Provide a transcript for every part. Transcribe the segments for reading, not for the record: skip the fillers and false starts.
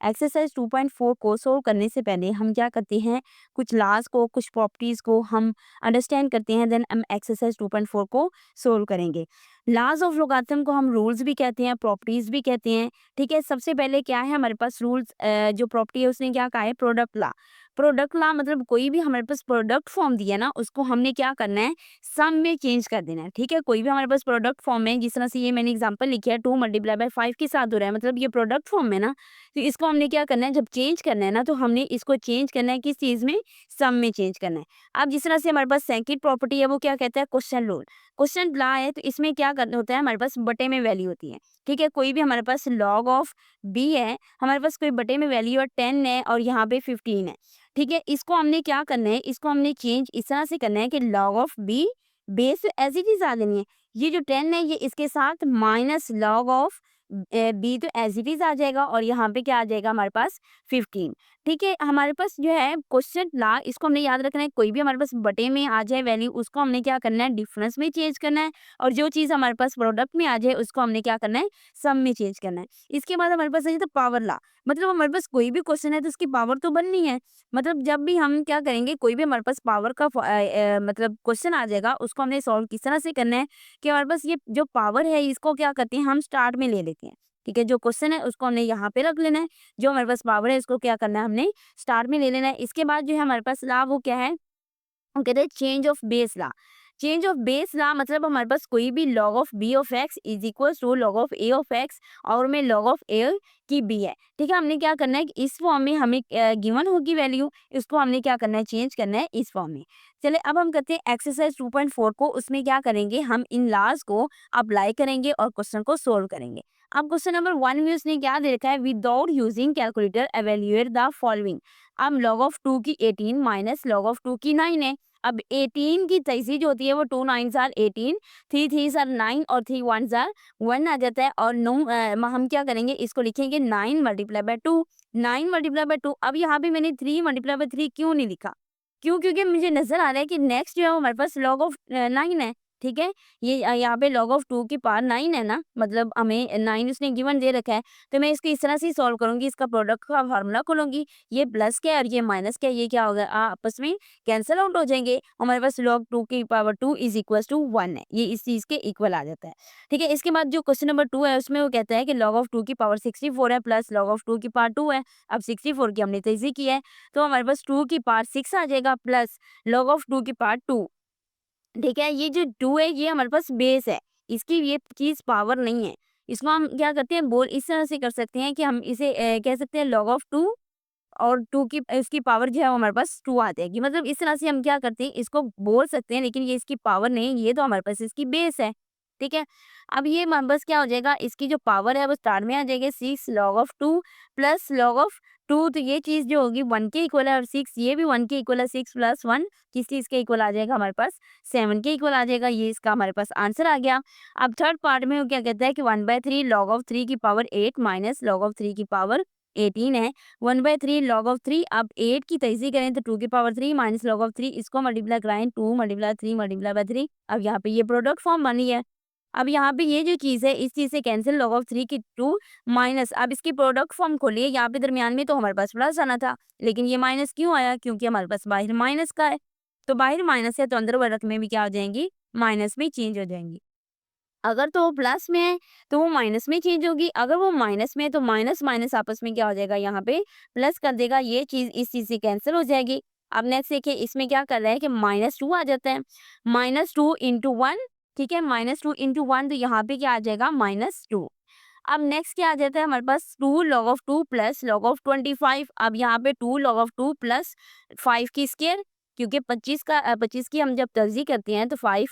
Exercise 2.4 को solve करने से पहले हम क्या करते हैं, कुछ लॉज को, कुछ प्रॉपर्टीज़ को हम अंडरस्टैंड करते हैं, देन हम एक्सरसाइज 2.4 को सोल्व करेंगे। लॉज ऑफ लोगारिथम को हम रूल्स भी कहते हैं, प्रॉपर्टीज़ भी कहते हैं। ठीक है, सबसे पहले क्या है हमारे पास रूल्स, जो प्रॉपर्टी है उसने क्या कहा है, प्रोडक्ट लॉ। प्रोडक्ट लॉ मतलब कोई भी हमारे पास प्रोडक्ट फॉर्म दिया ना, उसको हमने क्या करना है, सम में चेंज कर देना है। ठीक है, कोई भी हमारे पास प्रोडक्ट फॉर्म है, जिस तरह से ये मैंने एग्जांपल लिखा है 2 मल्टीप्लाई बाय 5 के साथ हो रहा है, मतलब ये प्रोडक्ट फॉर्म है ना, तो इसको हमने क्या करना है, जब चेंज करना है ना, तो हमने इसको चेंज करना है किस चीज़ में, सम में चेंज करना है। अब जिस तरह से हमारे पास सेकंड प्रॉपर्टी है वो क्या कहता है, क्वेश्चन रूल। क्वेश्चन लॉ है, तो इसमें क्या करना होता है, हमारे पास बटे में वैल्यू होती है। ठीक है, कोई भी हमारे पास लॉग ऑफ बी है, हमारे पास कोई बटे में वैल्यू है 10 है और यहाँ पे 15 है। ठीक है, इसको हमने क्या करना है, इसको हमने चेंज इस तरह से करना है कि log of b base as it is आ देनी है। ये जो 10 है ये इसके साथ माइनस लॉग ऑफ बी तो एज इट इज आ जाएगा और यहाँ पे क्या आ जाएगा हमारे पास 15। ठीक है, हमारे पास जो है क्वेश्चन ला, इसको हमने याद रखना है, कोई भी हमारे पास बटे में आ जाए वैल्यू, उसको हमने क्या करना है, डिफरेंस में चेंज करना है, और जो चीज़ हमारे पास प्रोडक्ट में आ जाए उसको हमने क्या करना है, सम में चेंज करना है। इसके बाद हमारे पास है तो पावर ला, मतलब हमारे पास कोई भी क्वेश्चन है तो उसकी पावर तो बननी है। मतलब जब भी हम क्या करेंगे, कोई भी हमारे पास पावर का मतलब क्वेश्चन आ जाएगा, उसको हमने सॉल्व किस तरह से करना है कि हमारे पास ये जो पावर है इसको क्या करते हैं, हम स्टार्ट में ले लेते हैं। ठीक है, जो क्वेश्चन है उसको हमने यहाँ पे रख लेना है, जो हमारे पास पावर है इसको क्या करना है, हमने स्टार्ट में ले लेना है। इसके बाद जो है हमारे पास ला वो क्या है, वो कहते हैं change of base law. Change of base law मतलब हमारे पास कोई भी log of b of x is equal to log of a of x, और में लॉग ऑफ ए की बी है। ठीक है, हमने क्या करना है कि इस फॉर्म में हमें गिवन होगी वैल्यू, इसको हमने क्या करना है, चेंज करना है इस फॉर्म में। चले अब हम करते हैं एक्सरसाइज 2.4 को, उसमें क्या करेंगे, हम इन लॉज को अप्लाई करेंगे और क्वेश्चन को सोल्व करेंगे। अब क्वेश्चन नंबर 1 में उसने क्या दे रखा है, without using calculator evaluate the following. अब log ऑफ 2 की 18 माइनस log ऑफ 2 की 9 है। अब 18 की तैसी जो होती है वो 2 9 आर 18, 3 3 आर 9 और 3 1 आर 1 आ जाता है, और 9 हम क्या करेंगे, इसको लिखेंगे 9 मल्टीप्लाई बाय 2। 9 मल्टीप्लाई बाय 2, अब यहाँ पे मैंने 3 मल्टीप्लाई बाय 3 क्यों नहीं लिखा, क्यों, क्योंकि मुझे नजर आ रहा है कि नेक्स्ट जो है वो हमारे पास log ऑफ 9 है। ठीक है, ये यहाँ पे log ऑफ 2 की पावर 9 है ना, मतलब हमें 9 उसने गिवन दे रखा है, तो मैं इसको इस तरह से ही सॉल्व करूंगी, इसका प्रोडक्ट का फार्मूला खोलूंगी, ये प्लस क्या है और ये माइनस क्या है, ये क्या होगा, आपस में कैंसिल आउट हो जाएंगे, हमारे पास log 2 की पावर 2 इज इक्वल टू 1 है, ये इस चीज के इक्वल आ जाता है। ठीक है, इसके बाद जो क्वेश्चन नंबर 2 है उसमें वो कहता है कि log ऑफ 2 की पावर 64 है प्लस log ऑफ 2 की पावर 2 है। अब 64 की हमने तेजी की है, तो हमारे पास 2 की पावर 6 आ जाएगा प्लस log ऑफ 2 की पावर 2। ठीक है, ये जो 2 है ये हमारे पास बेस है, इसकी ये चीज़ पावर नहीं है। इसको हम क्या करते हैं, बोल इस तरह से कर सकते हैं कि हम इसे कह सकते हैं log ऑफ 2, और 2 की इसकी पावर जो है वो हमारे पास 2 आ जाएगी। मतलब इस तरह से हम क्या करते हैं, इसको बोल सकते हैं, लेकिन ये इसकी पावर नहीं है, ये तो हमारे पास इसकी बेस है। ठीक है, अब ये बस क्या हो जाएगा, इसकी जो पावर है वो स्टार में आ जाएगी 6 log of 2 plus log of 2, तो ये चीज़ जो होगी 1 के इक्वल है, और 6 ये भी 1 के इक्वल है, 6 प्लस 1 किस चीज़ के इक्वल आ जाएगा, हमारे पास 7 के इक्वल आ जाएगा, ये इसका हमारे पास आंसर आ गया। अब थर्ड पार्ट में वो क्या कहता है कि 1/3 log ऑफ 3 की पावर 8 माइनस log ऑफ 3 की पावर 18 है। 1/3 log ऑफ 3, अब 8 की तहज़ी करें तो 2 की पावर 3 माइनस log ऑफ 3, इसको मल्टीप्लाई कराएं 2 मल्टीप्लाई 3 मल्टीप्लाई बाय 3, अब यहाँ पे ये प्रोडक्ट फॉर्म बनी है। अब यहाँ पे ये जो चीज़ है इस चीज़ से कैंसिल, log ऑफ 3 की 2 माइनस, अब इसकी प्रोडक्ट फॉर्म खोलिए, यहाँ पे दरमियान में तो हमारे पास प्लस आना था, लेकिन ये माइनस क्यों आया, क्योंकि हमारे पास बाहर माइनस का है, तो बाहर माइनस है तो अंदर वर्ग में भी क्या हो जाएंगी, माइनस में चेंज हो जाएंगी। अगर तो वो प्लस में है तो वो माइनस में चेंज होगी, अगर वो माइनस में है तो माइनस माइनस आपस में क्या हो जाएगा, यहाँ पे प्लस कर देगा, ये चीज़ इस चीज़ से कैंसिल हो जाएगी। अब नेक्स्ट देखिए, इसमें क्या कर रहा है कि -2 आ जाता है, -2 इंटू 1। ठीक है, -2 इंटू 1, तो यहाँ पे क्या आ जाएगा, -2। अब नेक्स्ट क्या आ जाता है हमारे पास, 2 log of 2 plus log of 25। अब यहाँ पे 2 log ऑफ 2 प्लस 5 की स्क्वायर, क्योंकि 25 की हम जब तर्जी करते हैं तो 5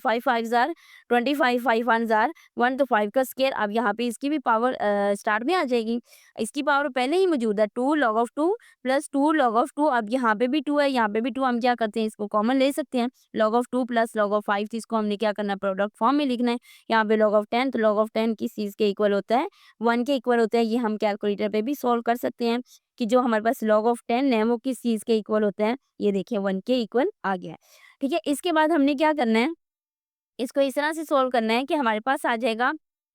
5 ज़ार 25, 5 1 ज़ार 1, तो 5 का स्क्वायर। अब यहाँ पे इसकी भी पावर स्टार्ट में आ जाएगी, इसकी पावर पहले ही मौजूद है, 2 log of 2 plus 2 log of 2। अब यहाँ पे भी 2 है, यहाँ पे भी 2, हम क्या करते हैं, इसको कॉमन ले सकते हैं, log of 2 plus log of 5, तो इसको हमने क्या करना है, प्रोडक्ट फॉर्म में लिखना है। यहाँ पे log ऑफ 10, तो log ऑफ 10 किस चीज़ के इक्वल होता है, 1 के इक्वल होता है। ये हम कैलकुलेटर पे भी सॉल्व कर सकते हैं कि जो हमारे पास log ऑफ 10 है वो किस चीज़ के इक्वल होता है, ये देखिए 1 के इक्वल आ गया है। ठीक है, इसके बाद हमने क्या करना है, इसको इस तरह से सॉल्व करना है कि हमारे पास आ जाएगा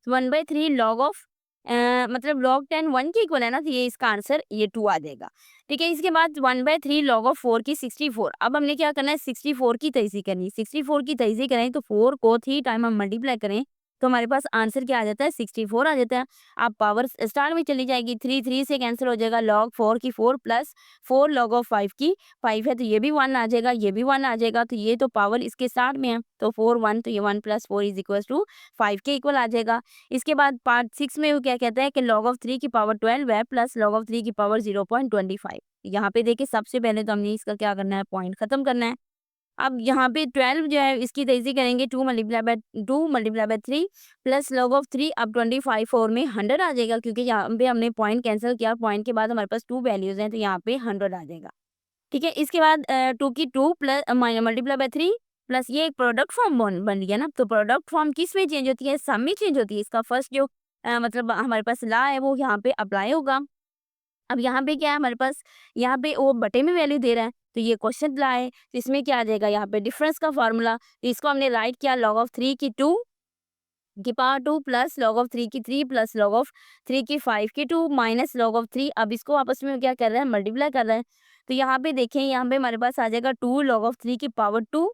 1/3 log ऑफ मतलब log 10 1 के इक्वल है ना, तो ये इसका आंसर ये 2 आ जाएगा। ठीक है, इसके बाद 1/3 log ऑफ 4 की 64। अब हमने क्या करना है, 64 की तहज़ी करनी है। 64 की तहज़ी करें तो 4 को 3 टाइम हम मल्टीप्लाई करें तो हमारे पास आंसर क्या आ जाता है, 64 आ जाता है। अब पावर स्टार में चली जाएगी, 3 3 से कैंसिल हो जाएगा, log 4 की 4 प्लस 4 log ऑफ 5 की 5 है, तो ये भी 1 आ जाएगा, ये भी 1 आ जाएगा, तो ये तो पावर इसके स्टार में है, तो 4 1, तो ये 1 + 4 इज़ इक्वल्स टू 5 के इक्वल आ जाएगा। इसके बाद पार्ट 6 में वो क्या कहता है कि log ऑफ 3 की पावर 12 है प्लस log ऑफ 3 की पावर 0.25। यहाँ पे देखिए सबसे पहले तो हमने इसका क्या करना है, पॉइंट खत्म करना है। अब यहाँ पे 12 जो है इसकी तहज़ी करेंगे, 2 multiply by 3 plus log of 3, अब 25 4 में 100 आ जाएगा, क्योंकि यहाँ पे हमने पॉइंट कैंसिल किया, पॉइंट के बाद हमारे पास 2 वैल्यूज़ हैं, तो यहाँ पे 100 आ जाएगा। ठीक है, इसके बाद 2 की 2 प्लस मल्टीप्लाई बाय 3 प्लस ये एक प्रोडक्ट फॉर्म बन गया ना, तो प्रोडक्ट फॉर्म किस में चेंज होती है, सम में चेंज होती है। इसका फर्स्ट जो मतलब हमारे पास ला है वो यहाँ पे अप्लाई होगा। अब यहाँ पे क्या है हमारे पास, यहाँ पे वो बटे में वैल्यू दे रहा है, तो ये क्वेश्चन ला है, तो इसमें क्या आ जाएगा, यहाँ पे डिफरेंस का फार्मूला, तो इसको हमने राइट किया log ऑफ 3 की 2 की पावर 2 प्लस log ऑफ 3 की 3 प्लस log ऑफ 3 की 5 की 2 माइनस log ऑफ 3। अब इसको आपस में क्या कर रहा है, मल्टीप्लाई कर रहा है, तो यहाँ पे देखें, यहाँ पे हमारे पास आ जाएगा 2 log ऑफ 3 की पावर 2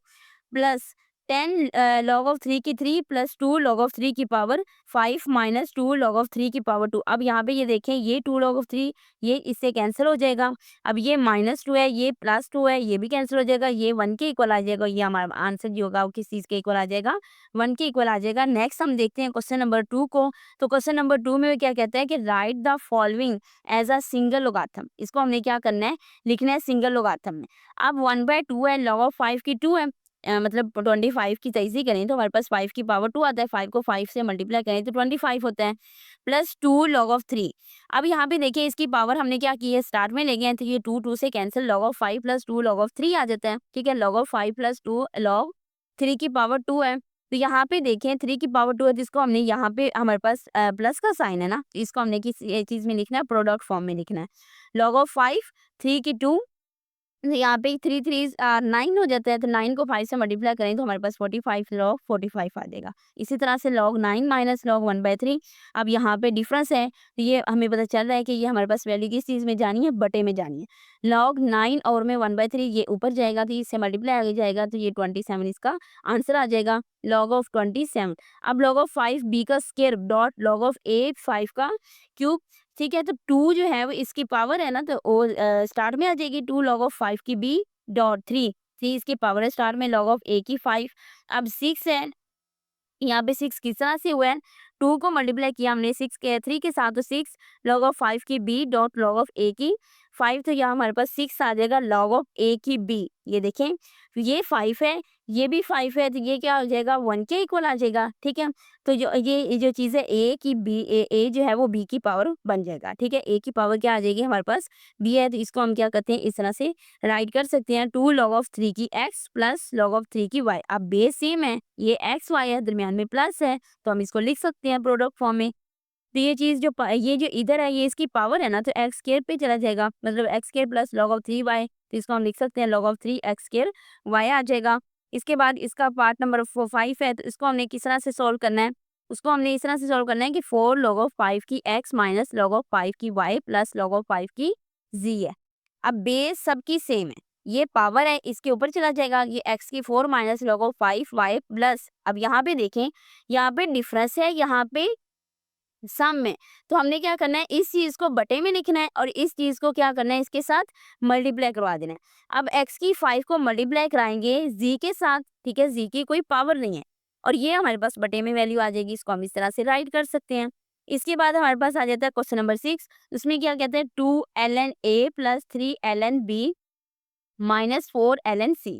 प्लस 10 log ऑफ 3 की 3 प्लस 2 log ऑफ 3 की पावर 5 माइनस 2 log ऑफ 3 की पावर 2। अब यहाँ पे ये देखें, ये 2 log ऑफ 3 ये इससे कैंसिल हो जाएगा। अब ये -2 है, ये +2 है, ये भी कैंसिल हो जाएगा, ये 1 के इक्वल आ जाएगा। ये हमारा आंसर जो होगा वो किस चीज़ के इक्वल आ जाएगा, 1 के इक्वल आ जाएगा। नेक्स्ट हम देखते हैं क्वेश्चन नंबर 2 को। तो क्वेश्चन नंबर 2 में क्या कहता है कि write the following as a single logarithm. इसको हमने क्या करना है, लिखना है सिंगल लोगाथम में। अब 1/2 है, log ऑफ 5 की 2 है, मतलब 25 की तहज़ी करें तो हमारे पास 5 की पावर 2 आता है, 5 को 5 से मल्टीप्लाई करें तो 25 होता है, प्लस 2 log ऑफ 3। अब यहाँ पे देखिए इसकी पावर हमने क्या की है, स्टार्ट में ले गए हैं, तो ये 2 2 से cancel, log of 5 plus 2 log of 3 आ जाता है। ठीक है, log ऑफ 5 प्लस 2 log 3 की पावर 2 है, तो यहाँ पे देखें 3 की पावर 2 है, जिसको हमने यहाँ पे हमारे पास प्लस का साइन है ना, तो इसको हमने किस चीज़ में लिखना है, प्रोडक्ट फॉर्म में लिखना है। log ऑफ 5 3 की 2, तो यहाँ पे 3 3 9 हो जाता है, तो 9 को 5 से मल्टीप्लाई करें तो हमारे पास 45 log 45 आ जाएगा। इसी तरह से log 9 माइनस log 1/3। अब यहाँ पे डिफरेंस है, तो ये हमें पता चल रहा है कि ये हमारे पास वैल्यू किस चीज़ में जानी है, बटे में जानी है। log 9 और में 1/3 ये ऊपर जाएगा, तो इससे मल्टीप्लाई आगे जाएगा, तो ये 27 इसका आंसर आ जाएगा, log ऑफ 27। अब log ऑफ 5 b का square dot log of a 5 का क्यूब। ठीक है, तो 2 जो है वो इसकी पावर है ना, तो वो स्टार में आ जाएगी, 2 log ऑफ 5 की b डॉट 3 इसकी पावर है स्टार में, log ऑफ a की 5। अब 6 है, यहाँ पे 6 किस तरह से हुआ है, 2 को मल्टीप्लाई किया हमने 6 के 3 के साथ, तो 6 log ऑफ 5 की b dot log of a की 5, तो यहाँ हमारे पास 6 आ जाएगा log ऑफ a की b। ये देखें, ये 5 है, ये भी 5 है, तो ये क्या हो जाएगा, 1 के इक्वल आ जाएगा। ठीक है, तो जो ये जो चीज़ है a की b, a जो है वो b की पावर बन जाएगा। ठीक है, a की पावर क्या आ जाएगी हमारे पास, b है, तो इसको हम क्या करते हैं, इस तरह से राइट कर सकते हैं, 2 log ऑफ 3 की x प्लस log ऑफ 3 की y। अब बेस सेम है, ये x y है, दरमियान में प्लस है, तो हम इसको लिख सकते हैं प्रोडक्ट फॉर्म में। तो ये चीज़ जो ये जो इधर है, ये इसकी पावर है ना, तो एक्स स्क्वायर पे चला जाएगा, मतलब x square plus log of 3y, तो इसको हम लिख सकते हैं log of 3 x square y आ जाएगा। इसके बाद इसका पार्ट नंबर 5 है, तो इसको हमने किस तरह से सॉल्व करना है, उसको हमने इस तरह से सॉल्व करना है कि 4 log ऑफ 5 की x माइनस log ऑफ 5 की y प्लस log ऑफ 5 की z है। अब बेस सबकी सेम है, ये पावर है, इसके ऊपर चला जाएगा, ये x की 4 minus log of 5 y plus, अब यहाँ पे देखें, यहाँ पे डिफरेंस है, यहाँ पे सम में, तो हमने क्या करना है, इस चीज़ को बटे में लिखना है और इस चीज़ को क्या करना है, इसके साथ मल्टीप्लाई करवा देना है। अब x की 5 को मल्टीप्लाई कराएंगे z के साथ। ठीक है, z की कोई पावर नहीं है और ये हमारे पास बटे में वैल्यू आ जाएगी, इसको हम इस तरह से राइट कर सकते हैं। इसके बाद हमारे पास आ जाता है क्वेश्चन नंबर 6। उसमें क्या कहते हैं, 2 ln a plus 3 ln b minus 4 ln c।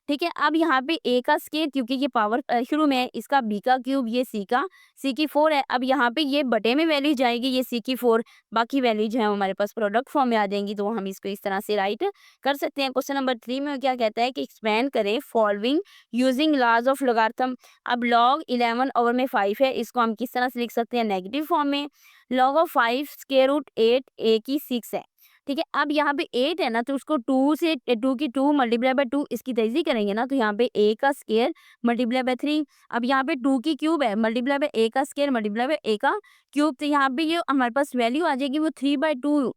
ठीक है, अब यहाँ पे a का स्क्वायर, क्योंकि ये पावर शुरू में है, इसका b का क्यूब, ये c की 4 है। अब यहाँ पे ये बटे में वैल्यू जाएगी, ये c की 4, बाकी वैल्यू जो है हमारे पास प्रोडक्ट फॉर्म में आ जाएंगी, तो हम इसको इस तरह से राइट कर सकते हैं। क्वेश्चन नंबर 3 में क्या कहता है कि एक्सपेंड करें following using laws of logarithm. अब log 11 ओवर में 5 है, इसको हम किस तरह से लिख सकते हैं, नेगेटिव फॉर्म में। log of 5 square root 8 a की 6 है, ठीक है। अब यहाँ पे 8 है ना, तो उसको 2 से 2 की 2 मल्टीप्लाई बाय 2 इसकी तेजी करेंगे ना, तो यहाँ पे a का स्क्वायर मल्टीप्लाई बाय 3। अब यहाँ पे 2 की क्यूब है मल्टीप्लाई बाय a का स्क्वायर मल्टीप्लाई बाय a का क्यूब, तो यहाँ पे ये हमारे पास वैल्यू आ जाएगी वो 3/2।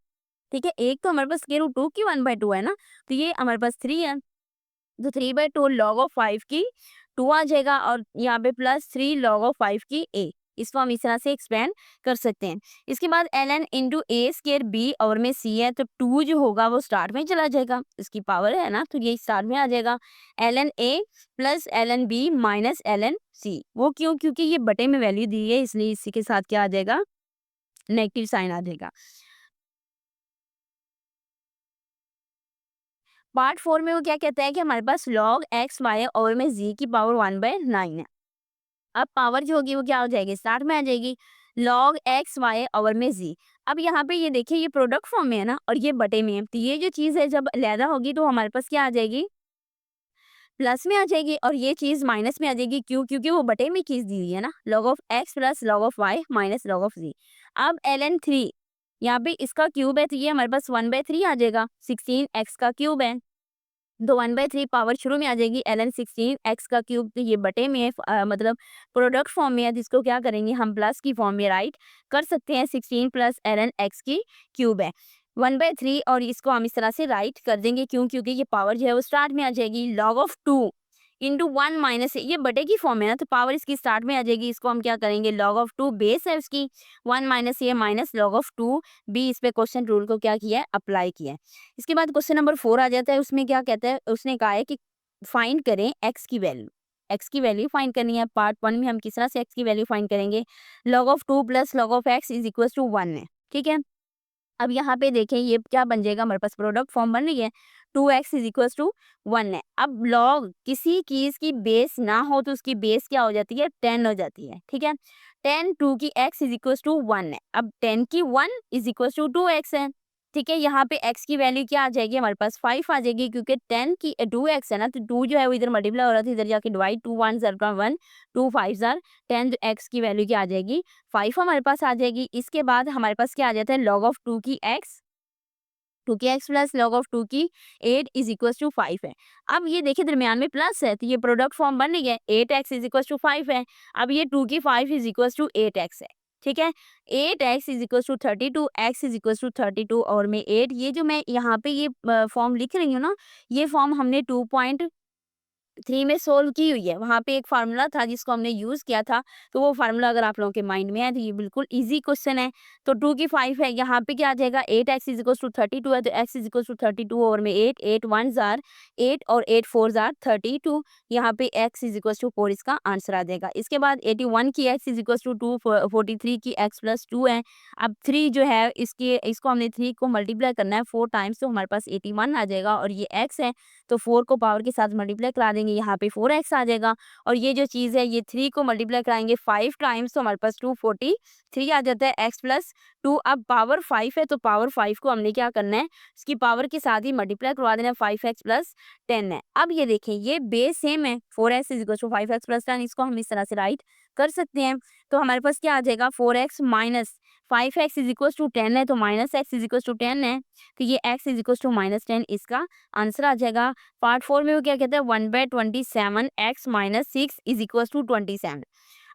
ठीक है, एक तो हमारे पास स्क्वायर रूट 2 की 1/2 है ना, तो ये हमारे पास 3 है, तो 3/2 log ऑफ 5 की 2 आ जाएगा, और यहाँ पे प्लस 3 log ऑफ 5 की a। इसको हम इस तरह से एक्सपेंड कर सकते हैं। इसके बाद ln इंटू ए स्केयर बी और में c है, तो 2 जो होगा वो स्टार्ट में चला जाएगा, इसकी पावर है ना, तो ये स्टार्ट में आ जाएगा। ln a plus ln b minus ln c, वो क्यों? क्योंकि ये बटे में वैल्यू दी है, इसलिए इसी के साथ क्या आ जाएगा, नेगेटिव साइन आ जाएगा। पार्ट 4 में वो क्या कहता है कि हमारे पास log x y और में z की पावर 1/9 है। अब पावर जो होगी वो क्या हो जाएगी, स्टार्ट में आ जाएगी, log x y और में z। अब यहाँ पे ये देखिए, ये प्रोडक्ट फॉर्म में है ना, और ये बटे में है, तो ये जो चीज़ है जब अलहदा होगी तो हमारे पास क्या आ जाएगी, प्लस में आ जाएगी, और ये चीज़ माइनस में आ जाएगी। क्यों? क्योंकि वो बटे में चीज़ दी हुई है ना, log of x plus log of y minus log of z। अब ln 3 यहाँ पे इसका क्यूब है, तो ये हमारे पास 1/3 आ जाएगा, 16x का क्यूब है, तो 1/3 पावर शुरू में आ जाएगी, ln 16x का क्यूब, तो ये बटे में है, मतलब प्रोडक्ट फॉर्म में है, जिसको क्या करेंगे हम प्लस की फॉर्म में राइट कर सकते हैं, 16 प्लस ln x की क्यूब है 1/3, और इसको हम इस तरह से राइट कर देंगे। क्यों? क्योंकि ये पावर जो है वो स्टार्ट में आ जाएगी, log ऑफ 2 इंटू 1 माइनस, ये बटे की फॉर्म है ना, तो पावर इसकी स्टार्ट में आ जाएगी, इसको हम क्या करेंगे, log ऑफ 2 बेस है उसकी, 1 माइनस ये माइनस log ऑफ 2 b, इस पे क्वेश्चन रूल को क्या किया है, अप्लाई किया है। इसके बाद क्वेश्चन नंबर 4 आ जाता है, उसमें क्या कहता है, उसने कहा है कि फाइंड करें x की वैल्यू। x की वैल्यू फाइंड करनी है। पार्ट 1 में हम किस तरह से x की वैल्यू फाइंड करेंगे, log of 2 plus log of x is equal to 1 है। ठीक है, अब यहाँ पे देखें ये क्या बन जाएगा, हमारे पास प्रोडक्ट फॉर्म बन रही है, 2x इज इक्वल टू 1 है। अब log किसी चीज की बेस ना हो तो उसकी बेस क्या हो जाती है, 10 हो जाती है। ठीक है, 10 2 की x इज इक्वल टू 1 है, अब 10 की 1 इज इक्वल टू 2x है। ठीक है, यहाँ पे x की वैल्यू क्या आ जाएगी, हमारे पास 5 आ जाएगी, क्योंकि 10 की 2x है ना, तो 2 जो है वो इधर मल्टीप्लाई हो रहा था, इधर जाके डिवाइड, 2 1 ज़र 1 2 5 ज़र 10, तो x की वैल्यू क्या आ जाएगी, 5 हमारे पास आ जाएगी। इसके बाद हमारे पास क्या आ जाता है, log ऑफ 2 की x, 2 की x प्लस log ऑफ 2 की 8 इज इक्वल टू 5 है। अब ये देखिए दरमियान में प्लस है, तो ये प्रोडक्ट फॉर्म बन रही है, 8x इज इक्वल टू 5 है। अब ये 2 की 5 इज इक्वल टू 8x है। ठीक है, 8x is equal to 32, x is equal to 32 और में 8, ये जो मैं यहाँ पे ये फॉर्म लिख रही हूँ ना, ये फॉर्म हमने 2.3 में सोल्व की हुई है। वहाँ पे एक फार्मूला था जिसको हमने यूज़ किया था, तो वो फार्मूला अगर आप लोगों के माइंड में है तो ये बिल्कुल ईजी क्वेश्चन है। तो 2 की 5 है, यहाँ पे क्या आ जाएगा, 8x इज इक्वल टू 32 है, तो x इज इक्वल टू 32 और में 8, 8 1 जार 8 और 8 4 जार 32, यहाँ पे x इज इक्वल टू 4 इसका आंसर आ जाएगा। इसके बाद 81 की x इज इक्वल टू 2, 43 की x प्लस 2 है। अब 3 जो है इसको हमने 3 को मल्टीप्लाई करना है 4 टाइम्स, तो हमारे पास 81 आ जाएगा, और ये x है तो 4 को पावर के साथ मल्टीप्लाई करा देंगे, यहाँ पे 4x आ जाएगा, और ये जो चीज़ है ये 3 को मल्टीप्लाई कराएंगे 5 टाइम्स, तो हमारे पास 243 आ जाता है, x प्लस 2। अब पावर 5 है, तो पावर 5 को हमने क्या करना है, इसकी पावर के साथ ही मल्टीप्लाई करवा देना है, 5x प्लस 10 है। अब ये देखें ये बेस सेम है, 4x is equal to 5x plus 10, इसको हम इस तरह से राइट कर सकते हैं। तो हमारे पास क्या आ जाएगा, 4x minus 5x is equal to 10 है, तो minus x is equal to 10 है, तो ये x is equal to minus 10 इसका आंसर आ जाएगा। पार्ट 4 में वो क्या कहता है, 1/27 x minus 6 is equal to 27।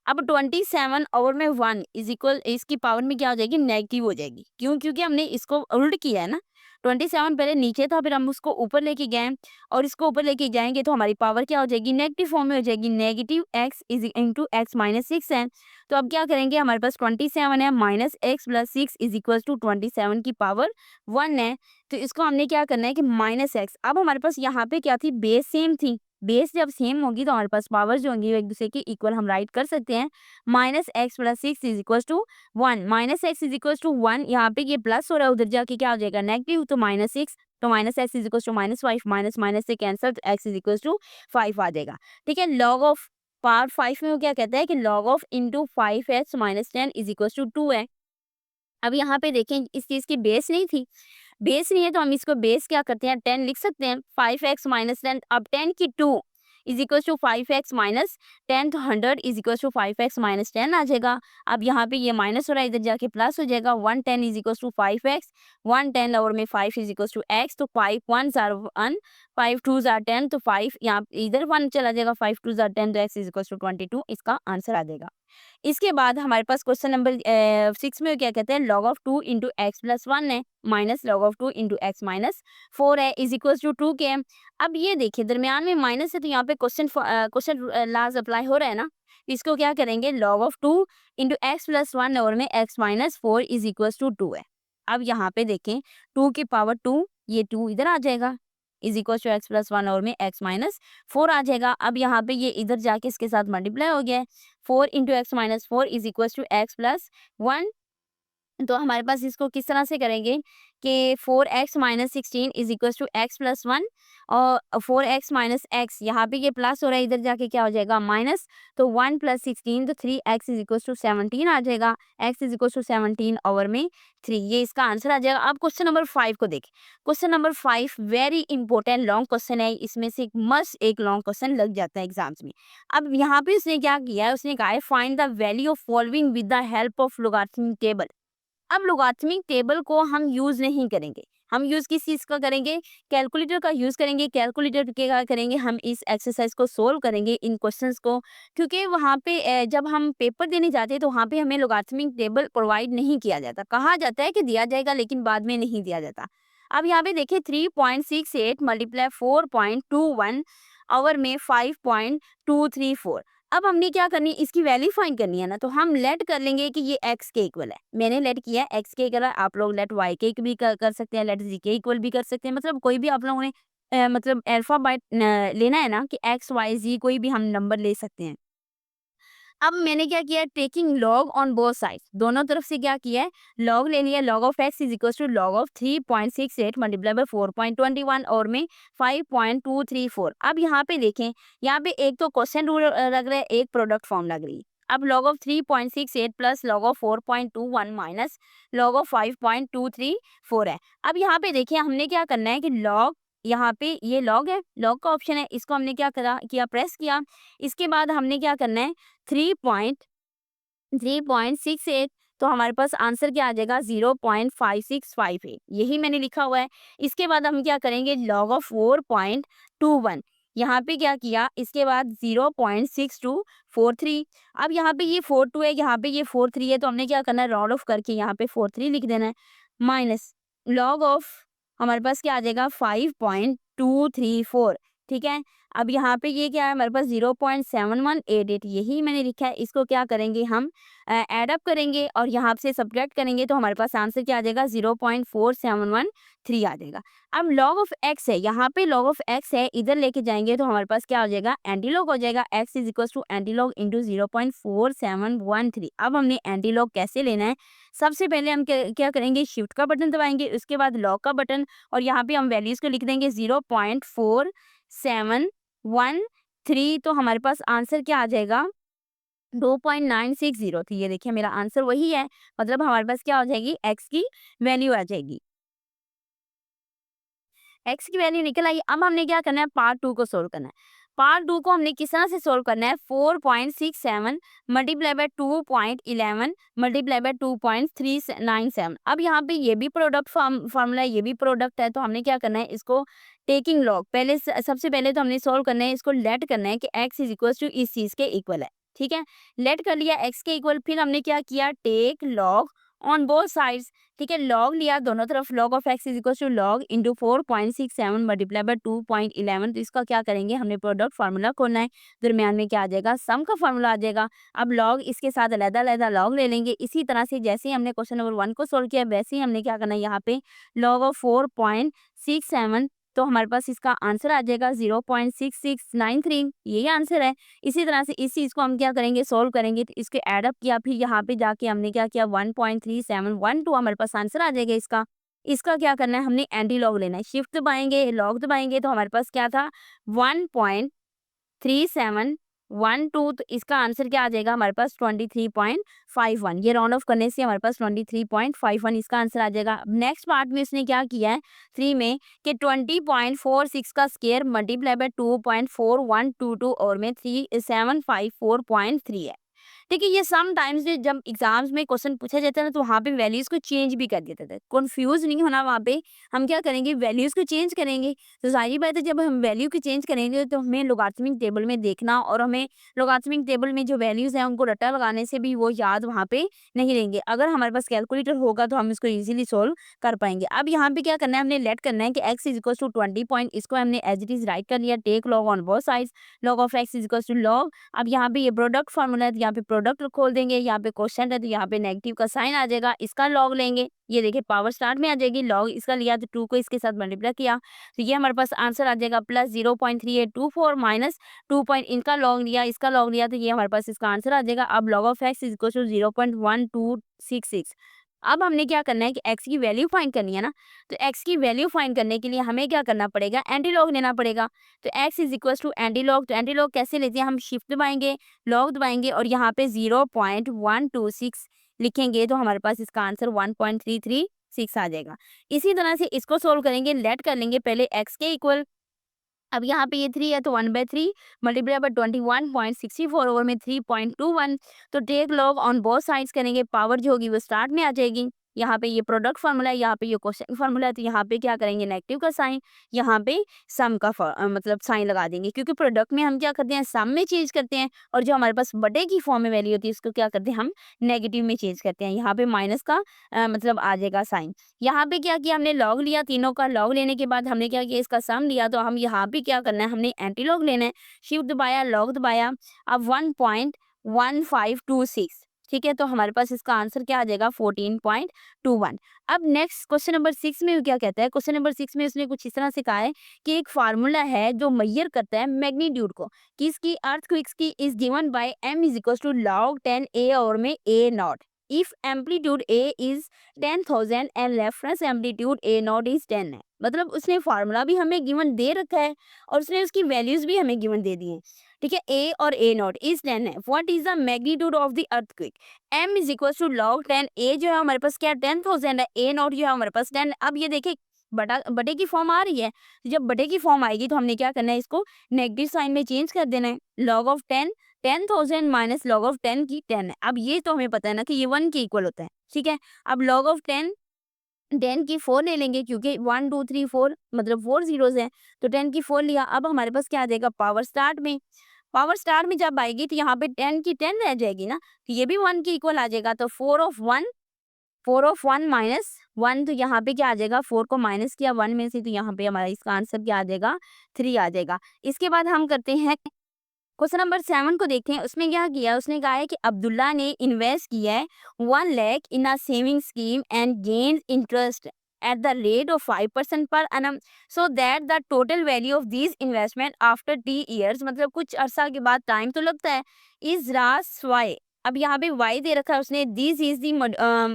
अब 27 और में 1 इज इक्वल, इसकी पावर में क्या हो जाएगी, नेगेटिव हो जाएगी। क्यों? क्योंकि हमने इसको उल्ट किया है ना, 27 पहले नीचे था, फिर हम उसको ऊपर लेके गए, और इसको ऊपर लेके जाएंगे तो हमारी पावर क्या हो जाएगी, नेगेटिव फॉर्म में हो जाएगी, negative x is into X minus 6 है। तो अब क्या करेंगे, हमारे पास 27 है, minus X plus 6 is equal to 27 की पावर 1 है, तो इसको हमने क्या करना है कि माइनस एक्स। अब हमारे पास यहाँ पे क्या थी, बेस सेम थी, बेस जब सेम होगी तो हमारे पास पावर जो होंगी वो एक दूसरे के इक्वल हम राइट कर सकते हैं। Minus X plus 6 is equal to 1, minus X is equal to 1, यहाँ पे ये प्लस हो रहा है, उधर जाके क्या हो जाएगा, नेगेटिव, तो माइनस 6, तो minus X is equal to minus 5, minus minus से कैंसल, तो एक्स इज इक्वल टू 5 आ जाएगा। ठीक है, लॉग ऑफ पार्ट 5 में वो क्या कहता है कि log of into 5x minus 10 is equal to 2 है। अब यहाँ पे देखें इस चीज़ की बेस नहीं थी, बेस नहीं है तो हम इसको बेस क्या करते हैं, 10 लिख सकते हैं, 5x माइनस 10। अब 10 की 2 is equal to 5x minus 10, तो 100 is equal to 5x minus 10 आ जाएगा। अब यहाँ पे ये माइनस हो रहा है, इधर जाके प्लस हो जाएगा। 110 इज इक्वल टू 5x, 110 और में 5 इज इक्वल टू x, तो 5 1 आर 1, 5 2 आर 10, तो 5 यहाँ इधर 1 चला जाएगा, 5 2 आर 10, तो x इज इक्वल टू 22, इसका आंसर आ जाएगा। इसके बाद हमारे पास क्वेश्चन नंबर 6 में क्या कहते हैं, log of 2 into X plus 1 है minus log of 2 into X minus 4 है इज इक्वल टू 2 के। अब ये देखिए दरमियान में माइनस है, तो यहाँ पे क्वेश्चन लाज अप्लाई हो रहा है ना, इसको क्या करेंगे, log of 2 into X plus 1 और में X minus 4 is equal to 2 है। अब यहाँ पे देखें 2 की पावर 2, ये 2 इधर आ जाएगा, is equal to X plus 1 और में एक्स माइनस 4 आ जाएगा। अब यहाँ पे ये इधर जाके इसके साथ मल्टीप्लाई हो गया है, 4 into X minus 4 is equal to X plus 1। तो हमारे पास इसको किस तरह से करेंगे कि 4x minus 16 is equal to X plus 1, और 4x माइनस एक्स, यहाँ पे ये प्लस हो रहा है, इधर जाके क्या हो जाएगा माइनस, तो 1 प्लस 16, तो 3x इज इक्वल टू 17 आ जाएगा, x is equal to 17 over में 3, ये इसका आंसर आ जाएगा। अब क्वेश्चन नंबर 5 को देखें। Question number 5 very important long question है, इसमें से एक लॉन्ग क्वेश्चन लग जाता है एग्जाम्स में। अब यहाँ पे उसने क्या किया है, उसने कहा है find the value of following with the help of logarithmic table. अब लोगारिथमिक टेबल को हम यूज नहीं करेंगे, हम यूज किस चीज का करेंगे, कैलकुलेटर का यूज करेंगे। कैलकुलेटर के क्या करेंगे, हम इस एक्सरसाइज को सोल्व करेंगे, इन क्वेश्चंस को, क्योंकि वहाँ पे जब हम पेपर देने जाते हैं तो वहाँ पे हमें लोगारिथमिक टेबल प्रोवाइड नहीं किया जाता, कहा जाता है कि दिया जाएगा लेकिन बाद में नहीं दिया जाता। अब यहाँ पे देखिए 3.68 मल्टीप्लाई 4.21 और में 5.234। अब हमने क्या करनी है, इसकी वैल्यू फाइंड करनी है ना, तो हम लेट कर लेंगे कि ये x के इक्वल है। मैंने लेट किया है x के इक्वल है, आप लोग लेट y के भी कर सकते हैं, लेट z के इक्वल भी कर सकते हैं, मतलब कोई भी आप लोगों ने मतलब अल्फाबेट लेना है ना कि x y z कोई भी हम नंबर ले सकते हैं। अब मैंने क्या किया, taking log on both side, दोनों तरफ से क्या किया है, लॉग ले लिया। Log of x is equal to log of 3.68 multiply by 4.21 और में 5.234। अब यहाँ पे देखें, यहाँ पे एक तो क्वेश्चन रूल लग रहा है, एक प्रोडक्ट फॉर्म लग रही है। अब log of 3.68 plus log of 4.21 minus log of 5.234 है। अब यहाँ पे देखिए हमने क्या करना है कि log, यहाँ पे ये log है, log का ऑप्शन है, इसको हमने क्या करा किया, प्रेस किया। इसके बाद हमने क्या करना है, 3.68, तो हमारे पास आंसर क्या आ जाएगा 0.5658, यही मैंने लिखा हुआ है। इसके बाद हम क्या करेंगे, log ऑफ 4.21, यहाँ पे क्या किया, इसके बाद 0.6243। अब यहाँ पे ये 42 है, यहाँ पे ये 43 है, तो हमने क्या करना है, रॉड ऑफ करके यहाँ पे 43 लिख देना है, माइनस log ऑफ हमारे पास क्या आ जाएगा 5.234। ठीक है। अब यहाँ पे ये क्या है, हमारे पास 0.7188, यही मैंने लिखा है। इसको क्या करेंगे, हम ऐड अप करेंगे और यहाँ से सब्ट्रैक्ट करेंगे, तो हमारे पास आंसर क्या आ जाएगा 0.4713 आ जाएगा। अब log ऑफ x है, यहाँ पे log ऑफ x है, इधर लेके जाएंगे तो हमारे पास क्या हो जाएगा, एंटी लॉग हो जाएगा। x is equal to anti log into 0.4713। अब हमने एंटी लॉग कैसे लेना है, सबसे पहले हम क्या करेंगे, शिफ्ट का बटन दबाएंगे, उसके बाद लॉग का बटन, और यहाँ पे हम वैल्यूज को लिख देंगे 0.4713, तो हमारे पास आंसर क्या आ जाएगा 2.960। तो ये देखिए मेरा आंसर वही है, मतलब हमारे पास क्या हो जाएगी, x की वैल्यू आ जाएगी, x की वैल्यू निकल आई। अब हमने क्या करना है, पार्ट 2 को सोल्व करना है। पार्ट 2 को हमने किस तरह से सोल्व करना है, 4.67 मल्टीप्लाई बाय 2.11 मल्टीप्लाई बाय 2.397। अब यहाँ पे ये भी प्रोडक्ट फार्मूला है, ये भी प्रोडक्ट है, तो हमने क्या करना है, इसको टेकिंग लॉग, पहले सबसे पहले तो हमने सोल्व करना है, इसको लेट करना है कि x इज इक्वल टू इस चीज के इक्वल है। ठीक है, लेट कर लिया x के इक्वल, फिर हमने क्या किया, take log on both sides. ठीक है, लॉग लिया दोनों तरफ, log of x is equal to log into 4.67 multiply by 2.11। तो इसका क्या करेंगे, हमने प्रोडक्ट फार्मूला खोलना है, दरमियान में क्या आ जाएगा, सम का फार्मूला आ जाएगा। अब log इसके साथ अलग-अलग log ले लेंगे। इसी तरह से जैसे ही हमने क्वेश्चन नंबर 1 को सोल्व किया, वैसे ही हमने क्या करना है, यहाँ पे log ऑफ 4.67, तो हमारे पास इसका आंसर आ जाएगा 0.6693, यही आंसर है। इसी तरह से इस चीज़ को हम क्या करेंगे, सोल्व करेंगे, तो इसके एडअप किया, फिर यहाँ पे जाके हमने क्या किया 1.3712, हमारे पास आंसर आ जाएगा इसका। इसका क्या करना है, हमने एंटी लॉग लेना है, शिफ्ट दबाएंगे, लॉग दबाएंगे, तो हमारे पास क्या था 1.3712 1 2 तो इसका आंसर क्या आ जाएगा हमारे पास 23.51। ये राउंड ऑफ करने से हमारे पास 23.51 इसका आंसर आ जाएगा। नेक्स्ट पार्ट में उसने क्या किया है 3 में कि 20.46 का स्क्वायर मल्टीप्लाई बाय 2.4122 और में 3754.3 है। देखिए ये सम टाइम्स जब एग्जाम्स में क्वेश्चन पूछा जाता है ना तो वहाँ पे वैल्यूज को चेंज भी कर देते थे। कंफ्यूज नहीं होना वहाँ पे, हम क्या करेंगे वैल्यूज को चेंज करेंगे। तो जाहिर बात है जब हम वैल्यू को चेंज करेंगे तो हमें लोगारिथमिक टेबल में देखना और हमें लोगारिथमिक टेबल में जो वैल्यूज हैं उनको रट्टा लगाने से भी वो याद वहाँ पे नहीं रहेंगे। अगर हमारे पास कैलकुलेटर होगा तो हम इसको ईजिली सोल्व कर पाएंगे। अब यहाँ पे क्या करना है हमने लेट करना है कि x is equal to 20 point, इसको हमने एज इट इज राइट कर लिया। Take log on both sides, log of x is equal to log. अब यहाँ पे ये प्रोडक्ट फार्मूला है तो यहाँ पे प्रोडक्ट खोल देंगे, यहाँ पे क्वेश्चन है तो यहाँ पे नेगेटिव का साइन आ जाएगा, इसका लॉग लेंगे। ये देखिए पावर स्टार्ट में आ जाएगी, लॉग इसका लिया तो 2 को इसके साथ मल्टीप्लाई किया तो ये हमारे पास आंसर आ जाएगा प्लस 0.3824 माइनस 2 पॉइंट इनका लॉग लिया, इसका लॉग लिया तो ये हमारे पास इसका आंसर आ जाएगा। अब log of x is equal to 0.1266। अब हमने क्या करना है कि x की वैल्यू फाइंड करनी है ना, तो x की वैल्यू फाइंड करने के लिए हमें क्या करना पड़ेगा एंटी लॉग लेना पड़ेगा। तो x is equal to anti log, तो एंटी लॉग कैसे लेते हैं हम शिफ्ट दबाएंगे, लॉग दबाएंगे और यहाँ पे 0.126 लिखेंगे तो हमारे पास इसका आंसर 1.336 आ जाएगा। इसी तरह से इसको सोल्व करेंगे, लेट कर लेंगे पहले x के इक्वल। अब यहाँ पे ये 3 है तो 1/3 मल्टीप्लाई बाय 21.64 ओवर में 3.21। तो take log on both sides करेंगे, पावर जो होगी वो स्टार्ट में आ जाएगी। यहाँ पे ये प्रोडक्ट फार्मूला है, यहाँ पे ये क्वेश्चन फार्मूला है तो यहाँ पे क्या करेंगे नेगेटिव का साइन, यहाँ पे सम का मतलब साइन लगा देंगे क्योंकि प्रोडक्ट में हम क्या करते हैं सम में चेंज करते हैं और जो हमारे पास बटे की फॉर्म में वैल्यू होती है उसको क्या करते हैं हम नेगेटिव में चेंज करते हैं। यहाँ पे माइनस का मतलब आ जाएगा साइन। यहाँ पे क्या किया हमने लॉग लिया, तीनों का लॉग लेने के बाद हमने क्या किया इसका सम लिया तो हम यहाँ पे क्या करना है हमने एंटी लॉग लेना है, शिफ्ट दबाया लॉग दबाया। अब 1.1526 ठीक है, तो हमारे पास इसका आंसर क्या आ जाएगा 14.21। अब नेक्स्ट क्वेश्चन नंबर 6 में क्या कहता है, क्वेश्चन नंबर 6 में उसने कुछ इस तरह से कहा है कि एक फार्मूला है जो मेजर करता है मैग्नीट्यूड को, किसकी अर्थक्वेक्स की, is given by m is equal to log 10 a और में a not if amplitude a is 10,000 and reference amplitude a not is 10 है। मतलब उसने फार्मूला भी हमें गिवन दे रखा है और उसने उसकी वैल्यूज भी हमें गिवन दे दी हैं। ठीक है, a और a नॉट इज 10 है। What is the magnitude of the earthquake, m is equal to log 10, a जो है हमारे पास क्या 10,000 है, a नॉट जो है हमारे पास 10। अब ये देखिए बटे की फॉर्म आ रही है, तो जब बटे की फॉर्म आएगी तो हमने क्या करना है इसको नेगेटिव साइन में चेंज कर देना है। log of 10,000 minus log of 10 की 10 है। अब ये तो हमें पता है ना कि ये 1 के इक्वल होता है। ठीक है, अब log ऑफ 10 की 4 ले लेंगे क्योंकि 1 2 3 4 मतलब 4 जीरोस हैं तो 10 की 4 लिया। अब हमारे पास क्या आ जाएगा पावर स्टार्ट में, पावर स्टार में जब आएगी तो यहाँ पे 10 की 10 रह जाएगी ना, तो ये भी 1 के इक्वल आ जाएगा। तो 4 ऑफ 1 माइनस 1, तो यहाँ पे क्या आ जाएगा 4 को माइनस किया 1 में से तो यहाँ पे हमारा इसका आंसर क्या आ जाएगा 3 आ जाएगा। इसके बाद हम करते हैं क्वेश्चन नंबर 7 को देखते हैं। उसमें क्या किया, उसने कहा है कि अब्दुल्ला ने इन्वेस्ट किया है 1 lakh in a saving scheme and gain interest at the rate of 5% per annum so that the total value of these investment after t years मतलब कुछ अरसा के बाद टाइम तो लगता है is ras y। अब यहाँ पे y दे रखा है उसने, this is the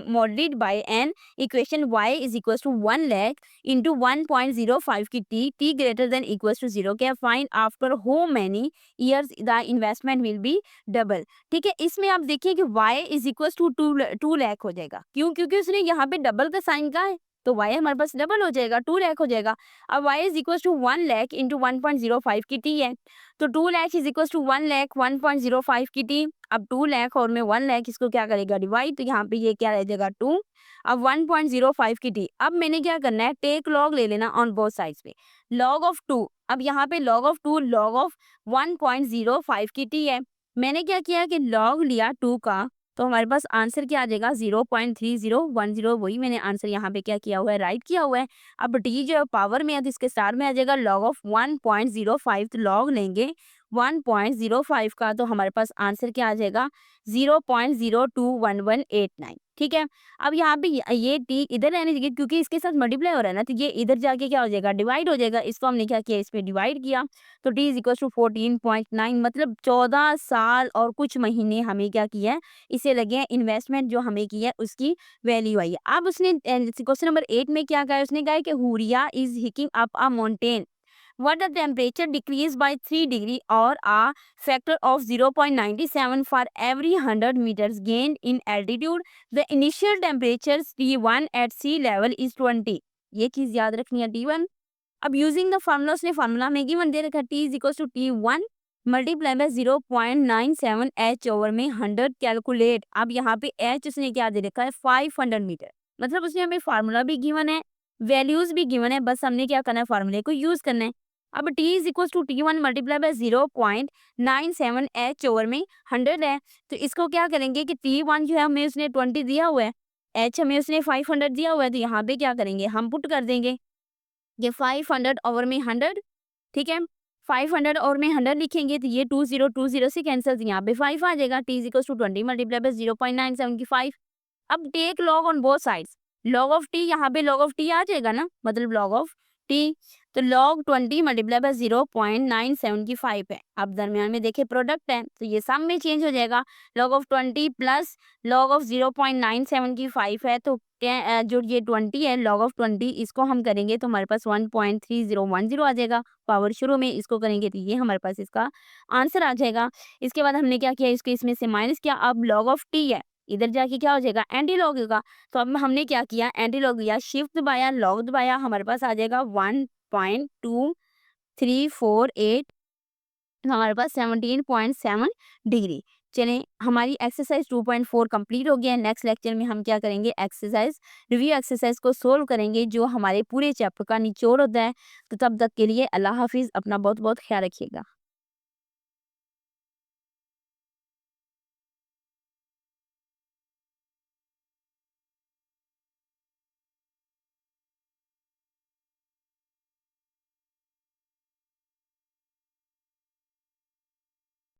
modeled by an equation y is equals to 1 lakh into 1.05 की t greater than equals to 0 क्या find after how many years the investment will be double। ठीक है, इसमें आप देखिए कि y is equals to 2 lakh हो जाएगा, क्यों, क्योंकि उसने यहाँ पे डबल का साइन का है तो y हमारे पास डबल हो जाएगा 2 लाख हो जाएगा। अब y is equal to 1 lakh into 1.05 की t है तो 2 lakh is equal to 1 lakh 1.05 की t। अब 2 लाख और में 1 लाख इसको क्या करेगा डिवाइड, तो यहाँ पे ये क्या रह जाएगा 2। अब 1.05 की t, अब मैंने क्या करना है टेक लॉग ले लेना ऑन बोथ साइड्स पे, लॉग ऑफ 2। अब यहाँ पे लॉग ऑफ 2 लॉग ऑफ 1.05 की t है, मैंने क्या किया कि लॉग लिया 2 का तो हमारे पास आंसर क्या आ जाएगा 0.3010, वही मैंने आंसर यहाँ पे क्या किया हुआ है राइट किया हुआ है। अब टी जो पावर में है तो इसके स्टार में आ जाएगा लॉग ऑफ 1.05, तो लॉग लेंगे 1.05 का तो हमारे पास आंसर क्या आ जाएगा 0.021189। ठीक है, अब यहाँ पे ये टी इधर रहने चाहिए क्योंकि इसके साथ मल्टीप्लाई हो रहा है ना, तो ये इधर जाके क्या हो जाएगा डिवाइड हो जाएगा। इसको हमने क्या किया इस पे डिवाइड किया तो टी इज इक्वल टू 14.9 मतलब 14 साल और कुछ महीने हमें क्या किया है इसे लगे हैं इन्वेस्टमेंट जो हमें की है उसकी वैल्यू आई है। अब उसने क्वेश्चन नंबर 8 में क्या कहा है, उसने कहा है कि Huriya is hiking up a mountain what the temperature decreased by 3 degree or a factor of 0.97 for every 100 meters gained in altitude. The initial temperature T1 at sea level is 20. ये चीज याद रखनी है T1। अब यूजिंग द फार्मूला, उसने formula में given दे रखा है T is equal to T1 multiply by 0.97 H over में 100 कैलकुलेट। अब यहाँ पे H उसने क्या दे रखा है 500 मीटर, मतलब उसने हमें फार्मूला भी गिवन है, वैल्यूज भी गिवन है, बस हमने क्या करना है फार्मूले को यूज करना है। अब T is equal to T1 multiply by 0.97 H over में 100 है, तो इसको क्या करेंगे कि T1 जो है हमें उसने 20 दिया हुआ है, H हमें उसने 500 दिया हुआ है, तो यहाँ पे क्या करेंगे हम पुट कर देंगे ये 500 ओवर में 100, ठीक है। 500 ओवर में 100 लिखेंगे तो ये 20 से कैंसिल, यहाँ पे 5 आ जाएगा। T is equal to 20 multiply by 0.97 की 5। अब take log on both sides, log of T, यहाँ पे लॉग ऑफ टी आ जाएगा ना, मतलब लॉग ऑफ टी, तो लॉग 20 मल्टीप्लाई बाय 0.97 की 5 है। अब दरमियान में देखे प्रोडक्ट है तो ये सम में चेंज हो जाएगा, log of 20 plus log of 0.97 की 5 है, तो जो ये 20 है लॉग ऑफ 20 इसको हम करेंगे तो हमारे पास 1.3010 आ जाएगा, पावर शुरू में इसको करेंगे तो ये हमारे पास इसका आंसर आ जाएगा। इसके बाद हमने क्या किया, इसको इसमें से माइनस किया, अब लॉग ऑफ टी है, इधर जाके क्या हो जाएगा एंटी लॉग होगा, तो अब हमने क्या किया एंटी लॉग लिया, शिफ्ट दबाया, लॉग दबाया, हमारे पास आ जाएगा 1.2348, हमारे पास 17.7 डिग्री। चलें, हमारी एक्सरसाइज 2.4 कंप्लीट हो गया है। नेक्स्ट लेक्चर में हम क्या करेंगे, एक्सरसाइज रिव्यू एक्सरसाइज को सोल्व करेंगे जो हमारे पूरे चैप्टर का निचोड़ होता है। तो तब तक के लिए अल्लाह हाफिज़, अपना बहुत बहुत ख्याल रखिएगा।